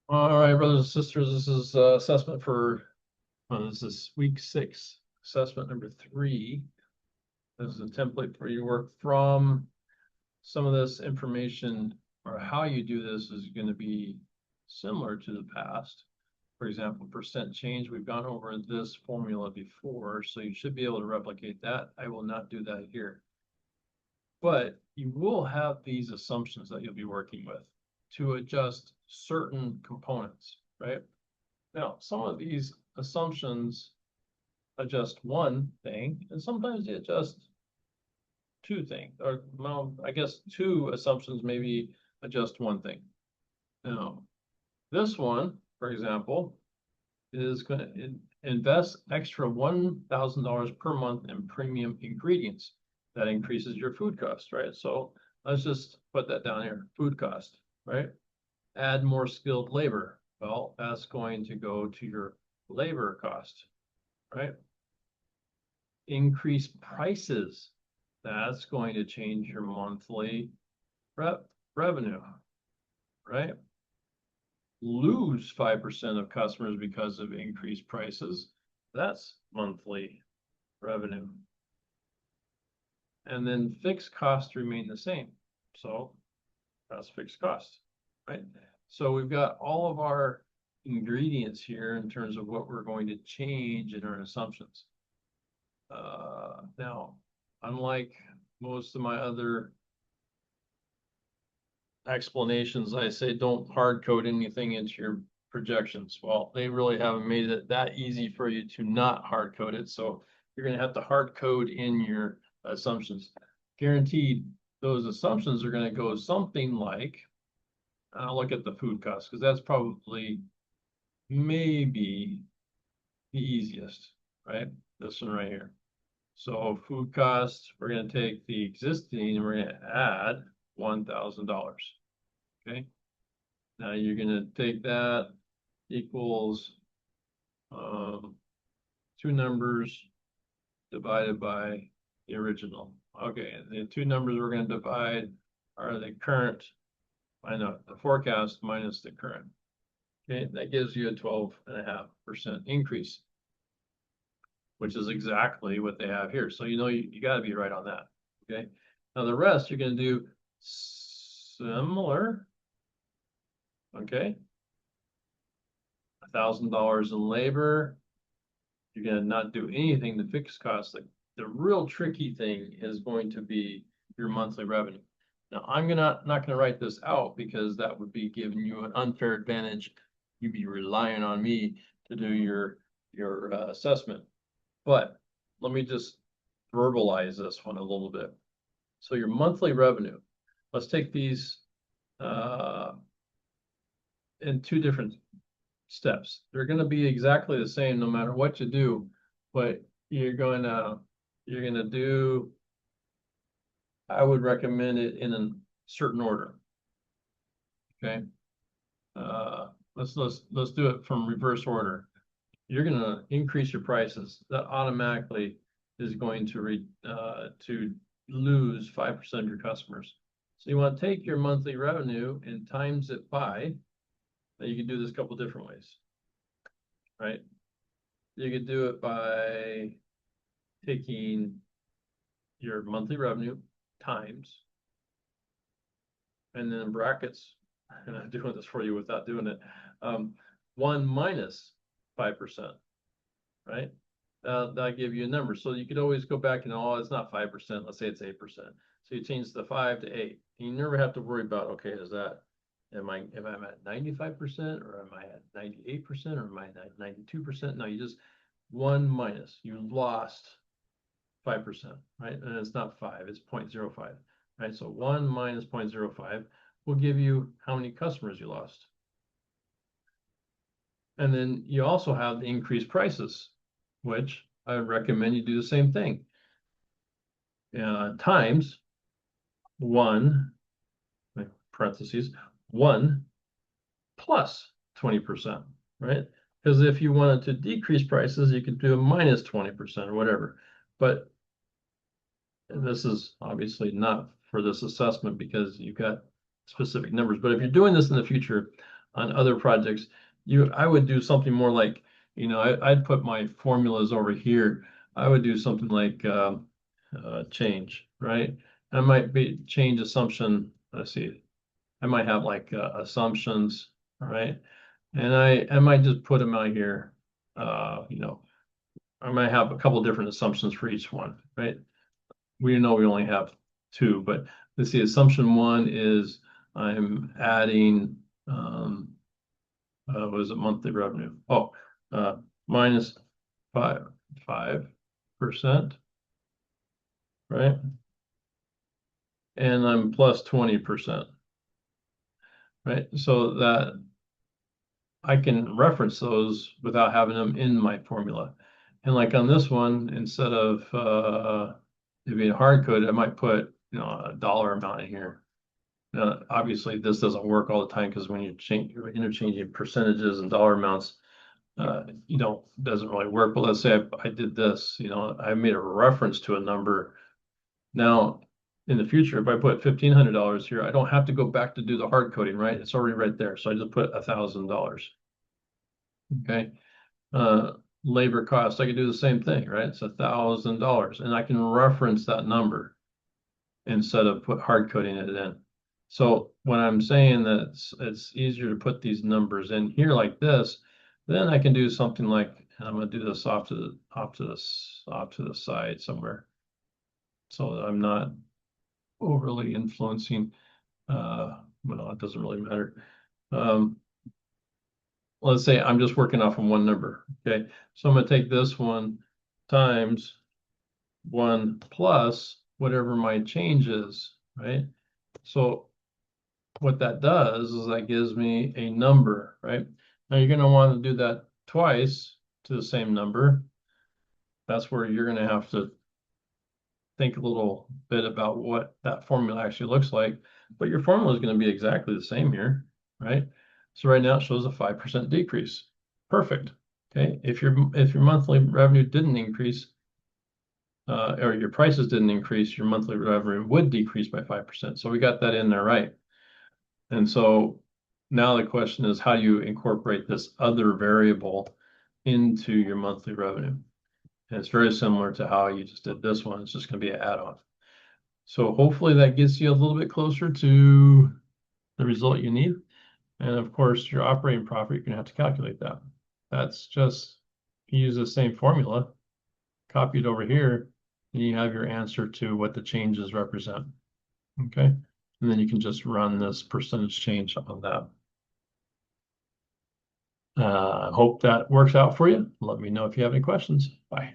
All right, brothers and sisters, this is assessment for, this is week 6, assessment number 3. This is a template for you to work from. Some of this information or how you do this is going to be similar to the past. For example, percent change, we've gone over this formula before, so you should be able to replicate that. I will not do that here. But you will have these assumptions that you'll be working with to adjust certain components, right? Now, some of these assumptions adjust one thing, and sometimes they adjust two things, or well, I guess two assumptions maybe adjust one thing. Now, this one, for example, is going to invest extra $1,000 per month in premium ingredients. That increases your food cost, right? So let's just put that down here, food cost, right? Add more skilled labor. Well, that's going to go to your labor cost, right? Increase prices. That's going to change your monthly revenue, right? Lose 5% of customers because of increased prices. That's monthly revenue. And then fixed costs remain the same. So that's fixed cost, right? So we've got all of our ingredients here in terms of what we're going to change in our assumptions. Now, unlike most of my other explanations, I say don't hard code anything into your projections. Well, they really haven't made it that easy for you to not hard code it. So you're going to have to hard code in your assumptions. Guaranteed, those assumptions are going to go something like, I'll look at the food costs because that's probably maybe the easiest, right? This one right here. So food costs, we're going to take the existing and we're going to add $1,000. Okay. Now you're going to take that equals two numbers divided by the original. Okay, and the two numbers we're going to divide are the current, I know the forecast minus the current. Okay, that gives you a 12.5% increase, which is exactly what they have here. So you know you got to be right on that. Okay, now the rest you're going to do similar. Okay, $1,000 in labor. You're going to not do anything to fix costs. Like the real tricky thing is going to be your monthly revenue. Now I'm not going to write this out because that would be giving you an unfair advantage. You'd be relying on me to do your assessment. But let me just verbalize this one a little bit. So your monthly revenue, let's take these in two different steps. They're going to be exactly the same no matter what you do, but you're going to do, I would recommend it in a certain order. Okay. Let's do it from reverse order. You're going to increase your prices. That automatically is going to lose 5% of your customers. So you want to take your monthly revenue and times it by. Now you can do this a couple different ways, right? You could do it by taking your monthly revenue times, and then in brackets, and I'm doing this for you without doing it, 1 minus 5%, right? That'll give you a number. So you could always go back and, oh, it's not 5%. Let's say it's 8%. So you change the 5 to 8. And you never have to worry about, okay, is that, am I at 95% or am I at 98% or am I at 92%? No, you just 1 minus. You lost 5%, right? And it's not 5, it's 0.05, right? So 1 minus 0.05 will give you how many customers you lost. And then you also have the increased prices, which I recommend you do the same thing. Times 1, parentheses, 1 plus 20%, right? Because if you wanted to decrease prices, you could do a minus 20% or whatever. But this is obviously not for this assessment because you've got specific numbers. But if you're doing this in the future, on other projects, I would do something more like, I'd put my formulas over here. I would do something like change, right? I might be change assumption. Let's see. I might have like assumptions, right? And I might just put them out here. I might have a couple different assumptions for each one, right? We know we only have two, but let's see, assumption one is I'm adding, what is it, monthly revenue? Oh, minus 5%, right? And I'm plus 20%, right? So that I can reference those without having them in my formula. And like on this one, instead of it being hard coded, I might put, a dollar amount in here. Obviously, this doesn't work all the time because when you're interchanging percentages and dollar amounts, doesn't really work. But let's say I did this, I made a reference to a number. Now, in the future, if I put $1,500 here, I don't have to go back to do the hard coding, right? It's already right there. So I just put $1,000. Okay. Labor cost, I could do the same thing, right? It's $1,000, and I can reference that number instead of hard coding it in. So when I'm saying that it's easier to put these numbers in here like this, then I can do something like, and I'm going to do this off to the side somewhere, so that I'm not overly influencing. Well, it doesn't really matter. Let's say I'm just working off of one number. Okay, so I'm going to take this one times 1 plus whatever my change is, right? So what that does is that gives me a number, right? Now you're going to want to do that twice to the same number. That's where you're going to have to think a little bit about what that formula actually looks like. But your formula is going to be exactly the same here, right? So right now it shows a 5% decrease. Perfect. Okay. If your monthly revenue didn't increase, or your prices didn't increase, your monthly revenue would decrease by 5%. So we got that in there, right? And so now the question is, how do you incorporate this other variable into your monthly revenue? And it's very similar to how you just did this one. It's just going to be an add-on. So hopefully that gets you a little bit closer to the result you need. And of course, your operating profit, you're going to have to calculate that. That's just, you use the same formula, copy it over here, and you have your answer to what the changes represent. Okay. And then you can just run this percentage change on that. Hope that works out for you. Let me know if you have any questions. Bye.